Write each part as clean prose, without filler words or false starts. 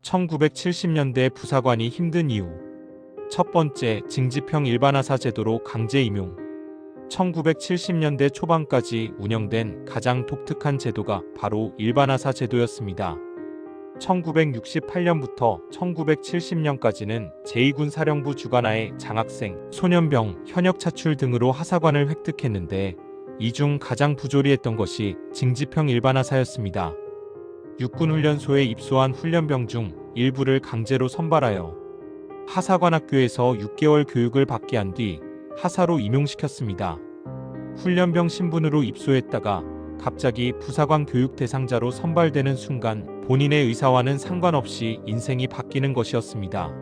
1970년대 부사관이 힘든 이유. 첫 번째, 징집형 일반하사 제도로 강제 임용. 1970년대 초반까지 운영된 가장 독특한 제도가 바로 일반하사 제도였습니다. 1968년부터 1970년까지는 제2군사령부 주관하에 장학생, 소년병, 현역 차출 등으로 하사관을 획득했는데 이 중 가장 부조리했던 것이 징집형 일반하사였습니다. 육군훈련소에 입소한 훈련병 중 일부를 강제로 선발하여 하사관학교에서 6개월 교육을 받게 한 뒤 하사로 임용시켰습니다. 훈련병 신분으로 입소했다가 갑자기 부사관 교육 대상자로 선발되는 순간 본인의 의사와는 상관없이 인생이 바뀌는 것이었습니다.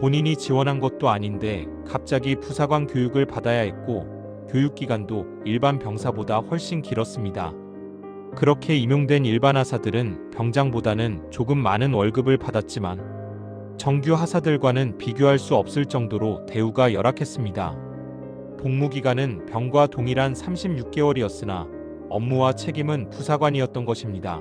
본인이 지원한 것도 아닌데 갑자기 부사관 교육을 받아야 했고 교육기간도 일반 병사보다 훨씬 길었습니다. 그렇게 임용된 일반 하사들은 병장보다는 조금 많은 월급을 받았지만 정규 하사들과는 비교할 수 없을 정도로 대우가 열악했습니다. 복무기간은 병과 동일한 36개월이었으나 업무와 책임은 부사관이었던 것입니다.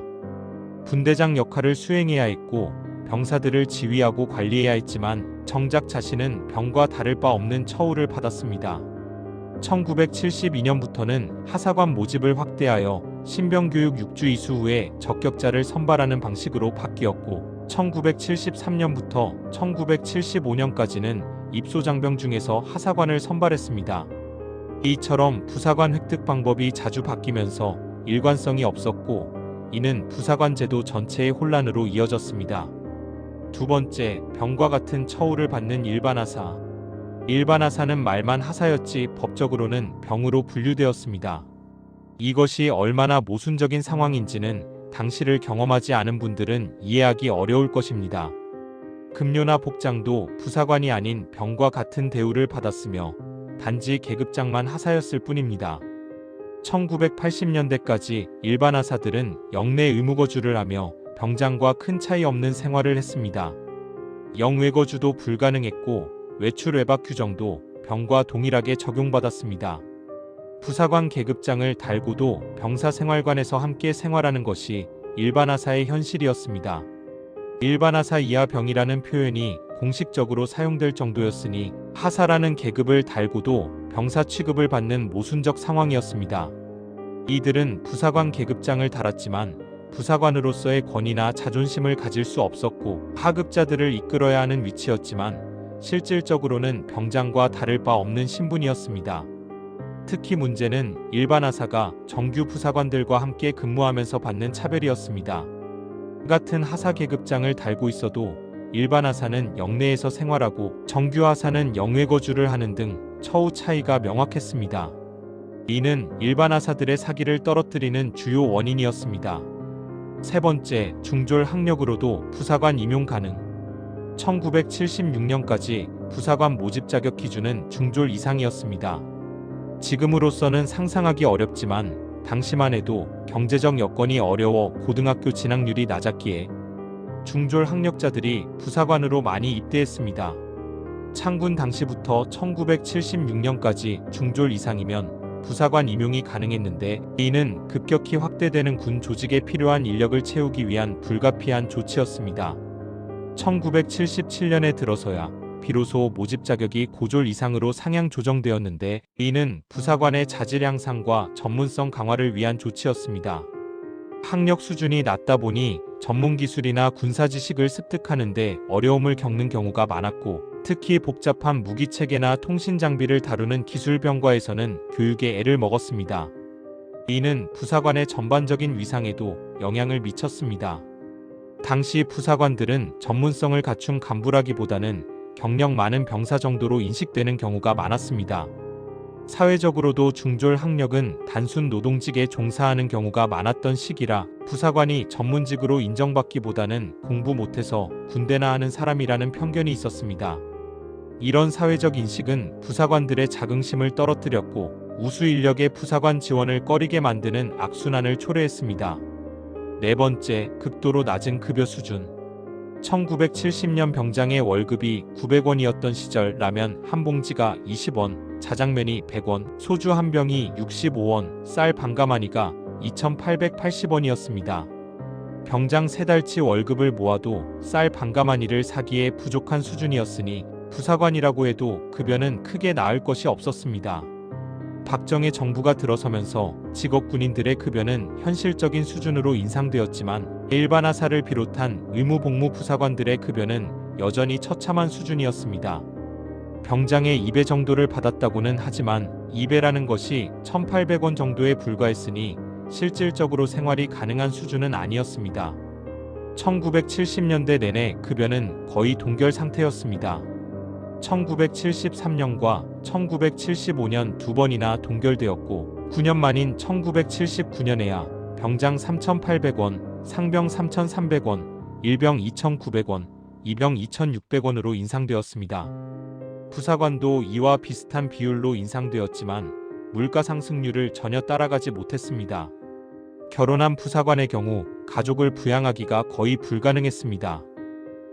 분대장 역할을 수행해야 했고 병사들을 지휘하고 관리해야 했지만 정작 자신은 병과 다를 바 없는 처우를 받았습니다. 1972년부터는 하사관 모집을 확대하여 신병교육 6주 이수 후에 적격자를 선발하는 방식으로 바뀌었고 1973년부터 1975년까지는 입소장병 중에서 하사관을 선발했습니다. 이처럼 부사관 획득 방법이 자주 바뀌면서 일관성이 없었고 이는 부사관 제도 전체의 혼란으로 이어졌습니다. 두 번째, 병과 같은 처우를 받는 일반하사. 일반하사는 말만 하사였지 법적으로는 병으로 분류되었습니다. 이것이 얼마나 모순적인 상황인지는 당시를 경험하지 않은 분들은 이해하기 어려울 것입니다. 급료나 복장도 부사관이 아닌 병과 같은 대우를 받았으며 단지 계급장만 하사였을 뿐입니다. 1980년대까지 일반 하사들은 영내 의무거주를 하며 병장과 큰 차이 없는 생활을 했습니다. 영외거주도 불가능했고 외출 외박 규정도 병과 동일하게 적용받았습니다. 부사관 계급장을 달고도 병사생활관에서 함께 생활하는 것이 일반하사의 현실이었습니다. 일반하사 이하 병이라는 표현이 공식적으로 사용될 정도였으니 하사라는 계급을 달고도 병사 취급을 받는 모순적 상황이었습니다. 이들은 부사관 계급장을 달았지만 부사관으로서의 권위나 자존심을 가질 수 없었고 하급자들을 이끌어야 하는 위치였지만 실질적으로는 병장과 다를 바 없는 신분이었습니다. 특히 문제는 일반 하사가 정규 부사관들과 함께 근무하면서 받는 차별이었습니다. 같은 하사 계급장을 달고 있어도 일반 하사는 영내에서 생활하고 정규 하사는 영외거주를 하는 등 처우 차이가 명확했습니다. 이는 일반 하사들의 사기를 떨어뜨리는 주요 원인이었습니다. 세 번째, 중졸 학력으로도 부사관 임용 가능. 1976년까지 부사관 모집 자격 기준은 중졸 이상이었습니다. 지금으로서는 상상하기 어렵지만 당시만 해도 경제적 여건이 어려워 고등학교 진학률이 낮았기에 중졸 학력자들이 부사관으로 많이 입대했습니다. 창군 당시부터 1976년까지 중졸 이상이면 부사관 임용이 가능했는데 이는 급격히 확대되는 군 조직에 필요한 인력을 채우기 위한 불가피한 조치였습니다. 1977년에 들어서야 비로소 모집 자격이 고졸 이상으로 상향 조정되었는데 이는 부사관의 자질 향상과 전문성 강화를 위한 조치였습니다. 학력 수준이 낮다 보니 전문 기술이나 군사 지식을 습득하는 데 어려움을 겪는 경우가 많았고 특히 복잡한 무기 체계나 통신 장비를 다루는 기술병과에서는 교육에 애를 먹었습니다. 이는 부사관의 전반적인 위상에도 영향을 미쳤습니다. 당시 부사관들은 전문성을 갖춘 간부라기보다는 경력 많은 병사 정도로 인식되는 경우가 많았습니다. 사회적으로도 중졸 학력은 단순 노동직에 종사하는 경우가 많았던 시기라 부사관이 전문직으로 인정받기보다는 공부 못해서 군대나 하는 사람이라는 편견이 있었습니다. 이런 사회적 인식은 부사관들의 자긍심을 떨어뜨렸고 우수 인력의 부사관 지원을 꺼리게 만드는 악순환을 초래했습니다. 네 번째, 극도로 낮은 급여 수준. 1970년 병장의 월급이 900원이었던 시절 라면 한 봉지가 20원, 자장면이 100원, 소주 한 병이 65원, 쌀 반가마니가 2,880원이었습니다. 병장 3달치 월급을 모아도 쌀 반가마니를 사기에 부족한 수준이었으니 부사관이라고 해도 급여는 크게 나을 것이 없었습니다. 박정희 정부가 들어서면서 직업 군인들의 급여는 현실적인 수준으로 인상되었지만 일반 하사를 비롯한 의무 복무 부사관들의 급여는 여전히 처참한 수준이었습니다. 병장의 2배 정도를 받았다고는 하지만 2배라는 것이 1,800원 정도에 불과했으니 실질적으로 생활이 가능한 수준은 아니었습니다. 1970년대 내내 급여는 거의 동결 상태였습니다. 1973년과 1975년 두 번이나 동결되었고 9년 만인 1979년에야 병장 3,800원, 상병 3,300원, 일병 2,900원, 이병 2,600원으로 인상되었습니다. 부사관도 이와 비슷한 비율로 인상되었지만 물가 상승률을 전혀 따라가지 못했습니다. 결혼한 부사관의 경우 가족을 부양하기가 거의 불가능했습니다.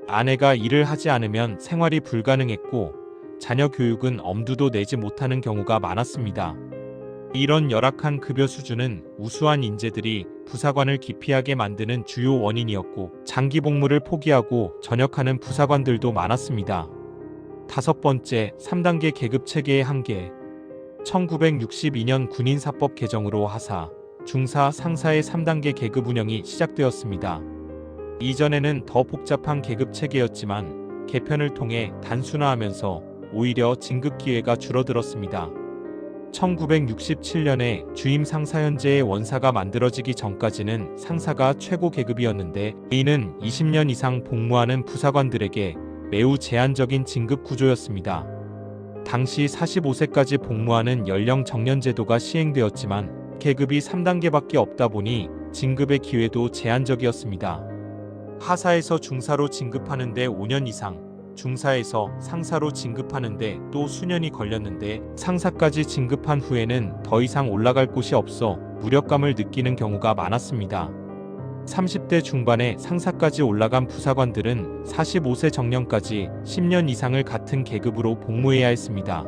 아내가 일을 하지 않으면 생활이 불가능했고 자녀 교육은 엄두도 내지 못하는 경우가 많았습니다. 이런 열악한 급여 수준은 우수한 인재들이 부사관을 기피하게 만드는 주요 원인이었고 장기 복무를 포기하고 전역하는 부사관들도 많았습니다. 5번째, 3단계 계급 체계의 한계. 1962년 군인사법 개정으로 하사, 중사, 상사의 3단계 계급 운영이 시작되었습니다. 이전에는 더 복잡한 계급 체계였지만 개편을 통해 단순화하면서 오히려 진급 기회가 줄어들었습니다. 1967년에 주임 상사 현재의 원사가 만들어지기 전까지는 상사가 최고 계급이었는데 이는 20년 이상 복무하는 부사관들에게 매우 제한적인 진급 구조였습니다. 당시 45세까지 복무하는 연령 정년 제도가 시행되었지만 계급이 3단계밖에 없다 보니 진급의 기회도 제한적이었습니다. 하사에서 중사로 진급하는데 5년 이상, 중사에서 상사로 진급하는데 또 수년이 걸렸는데 상사까지 진급한 후에는 더 이상 올라갈 곳이 없어 무력감을 느끼는 경우가 많았습니다. 30대 중반에 상사까지 올라간 부사관들은 45세 정년까지 10년 이상을 같은 계급으로 복무해야 했습니다.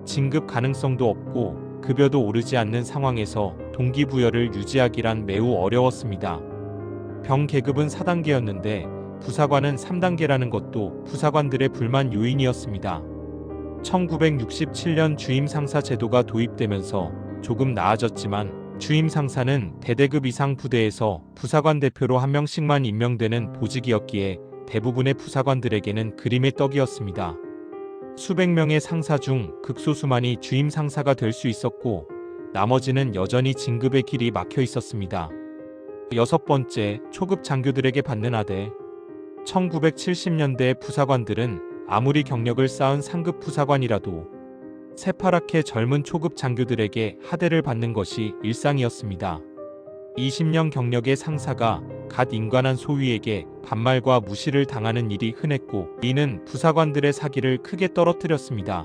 진급 가능성도 없고 급여도 오르지 않는 상황에서 동기부여를 유지하기란 매우 어려웠습니다. 병 계급은 4단계였는데 부사관은 3단계라는 것도 부사관들의 불만 요인이었습니다. 1967년 주임상사 제도가 도입되면서 조금 나아졌지만 주임상사는 대대급 이상 부대에서 부사관 대표로 한 명씩만 임명되는 보직이었기에 대부분의 부사관들에게는 그림의 떡이었습니다. 수백 명의 상사 중 극소수만이 주임상사가 될 수 있었고 나머지는 여전히 진급의 길이 막혀 있었습니다. 6번째, 초급 장교들에게 받는 하대. 1970년대 부사관들은 아무리 경력을 쌓은 상급 부사관이라도 새파랗게 젊은 초급 장교들에게 하대를 받는 것이 일상이었습니다. 20년 경력의 상사가 갓 임관한 소위에게 반말과 무시를 당하는 일이 흔했고 이는 부사관들의 사기를 크게 떨어뜨렸습니다.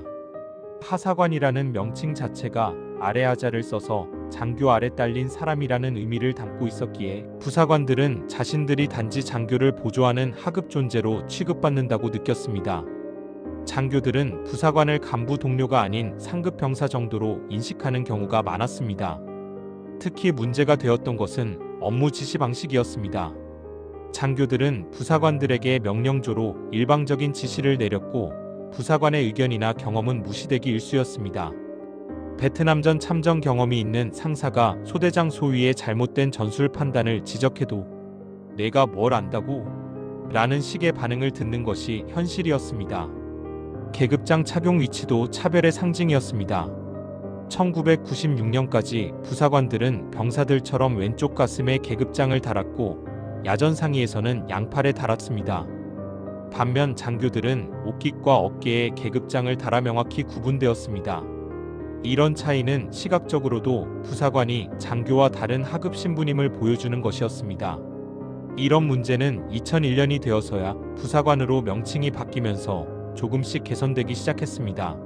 하사관이라는 명칭 자체가 아래 하자를 써서 장교 아래 딸린 사람이라는 의미를 담고 있었기에 부사관들은 자신들이 단지 장교를 보조하는 하급 존재로 취급받는다고 느꼈습니다. 장교들은 부사관을 간부 동료가 아닌 상급 병사 정도로 인식하는 경우가 많았습니다. 특히 문제가 되었던 것은 업무 지시 방식이었습니다. 장교들은 부사관들에게 명령조로 일방적인 지시를 내렸고 부사관의 의견이나 경험은 무시되기 일쑤였습니다. 베트남전 참전 경험이 있는 상사가 소대장 소위의 잘못된 전술 판단을 지적해도 내가 뭘 안다고? 라는 식의 반응을 듣는 것이 현실이었습니다. 계급장 착용 위치도 차별의 상징이었습니다. 1996년까지 부사관들은 병사들처럼 왼쪽 가슴에 계급장을 달았고 야전 상의에서는 양팔에 달았습니다. 반면 장교들은 옷깃과 어깨에 계급장을 달아 명확히 구분되었습니다. 이런 차이는 시각적으로도 부사관이 장교와 다른 하급 신분임을 보여주는 것이었습니다. 이런 문제는 2001년이 되어서야 부사관으로 명칭이 바뀌면서 조금씩 개선되기 시작했습니다.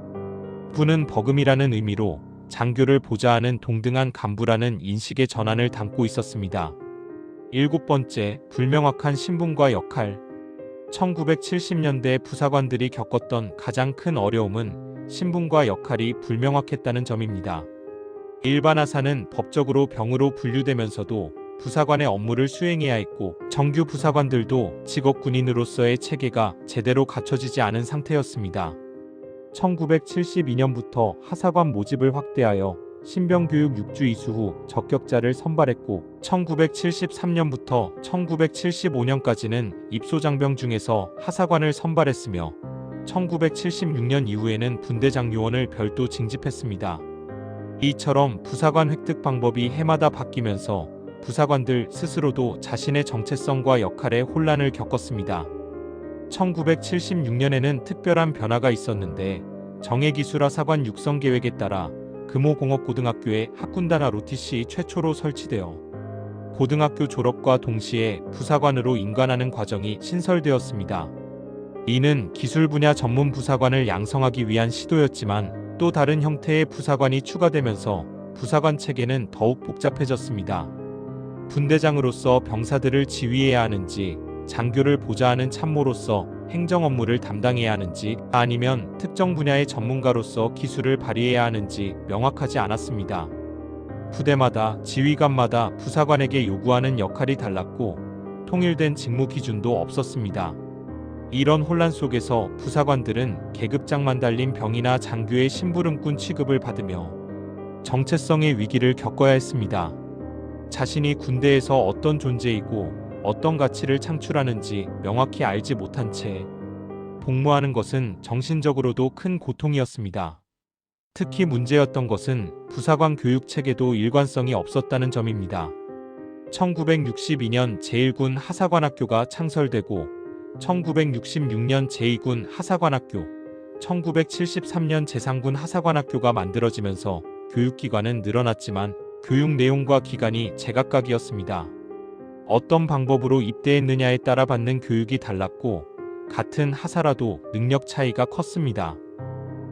부는 버금이라는 의미로 장교를 보좌하는 동등한 간부라는 인식의 전환을 담고 있었습니다. 7번째, 불명확한 신분과 역할. 1970년대 부사관들이 겪었던 가장 큰 어려움은 신분과 역할이 불명확했다는 점입니다. 일반 하사는 법적으로 병으로 분류되면서도 부사관의 업무를 수행해야 했고 정규 부사관들도 직업 군인으로서의 체계가 제대로 갖춰지지 않은 상태였습니다. 1972년부터 하사관 모집을 확대하여 신병교육 6주 이수 후 적격자를 선발했고 1973년부터 1975년까지는 입소장병 중에서 하사관을 선발했으며 1976년 이후에는 분대장 요원을 별도 징집했습니다. 이처럼 부사관 획득 방법이 해마다 바뀌면서 부사관들 스스로도 자신의 정체성과 역할에 혼란을 겪었습니다. 1976년에는 특별한 변화가 있었는데 정예기술하사관 육성 계획에 따라 금호공업고등학교에 학군단 ROTC 최초로 설치되어 고등학교 졸업과 동시에 부사관으로 임관하는 과정이 신설되었습니다. 이는 기술 분야 전문 부사관을 양성하기 위한 시도였지만 또 다른 형태의 부사관이 추가되면서 부사관 체계는 더욱 복잡해졌습니다. 분대장으로서 병사들을 지휘해야 하는지, 장교를 보좌하는 참모로서 행정 업무를 담당해야 하는지, 아니면 특정 분야의 전문가로서 기술을 발휘해야 하는지 명확하지 않았습니다. 부대마다 지휘관마다 부사관에게 요구하는 역할이 달랐고 통일된 직무 기준도 없었습니다. 이런 혼란 속에서 부사관들은 계급장만 달린 병이나 장교의 심부름꾼 취급을 받으며 정체성의 위기를 겪어야 했습니다. 자신이 군대에서 어떤 존재이고 어떤 가치를 창출하는지 명확히 알지 못한 채 복무하는 것은 정신적으로도 큰 고통이었습니다. 특히 문제였던 것은 부사관 교육 체계도 일관성이 없었다는 점입니다. 1962년 제1군 하사관학교가 창설되고 1966년 제2군 하사관학교, 1973년 제3군 하사관학교가 만들어지면서 교육기관은 늘어났지만 교육 내용과 기간이 제각각이었습니다. 어떤 방법으로 입대했느냐에 따라 받는 교육이 달랐고 같은 하사라도 능력 차이가 컸습니다.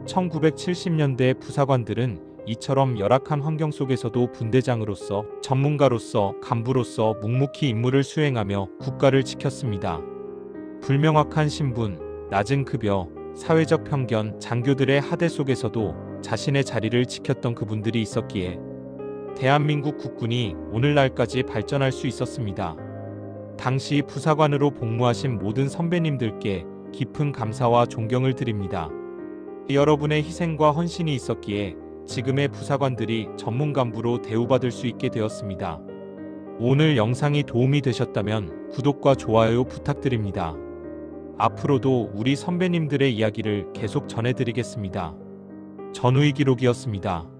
1970년대 부사관들은 이처럼 열악한 환경 속에서도 분대장으로서, 전문가로서, 간부로서 묵묵히 임무를 수행하며 국가를 지켰습니다. 불명확한 신분, 낮은 급여, 사회적 편견, 장교들의 하대 속에서도 자신의 자리를 지켰던 그분들이 있었기에 대한민국 국군이 오늘날까지 발전할 수 있었습니다. 당시 부사관으로 복무하신 모든 선배님들께 깊은 감사와 존경을 드립니다. 여러분의 희생과 헌신이 있었기에 지금의 부사관들이 전문 간부로 대우받을 수 있게 되었습니다. 오늘 영상이 도움이 되셨다면 구독과 좋아요 부탁드립니다. 앞으로도 우리 선배님들의 이야기를 계속 전해드리겠습니다. 전우희 기록이었습니다.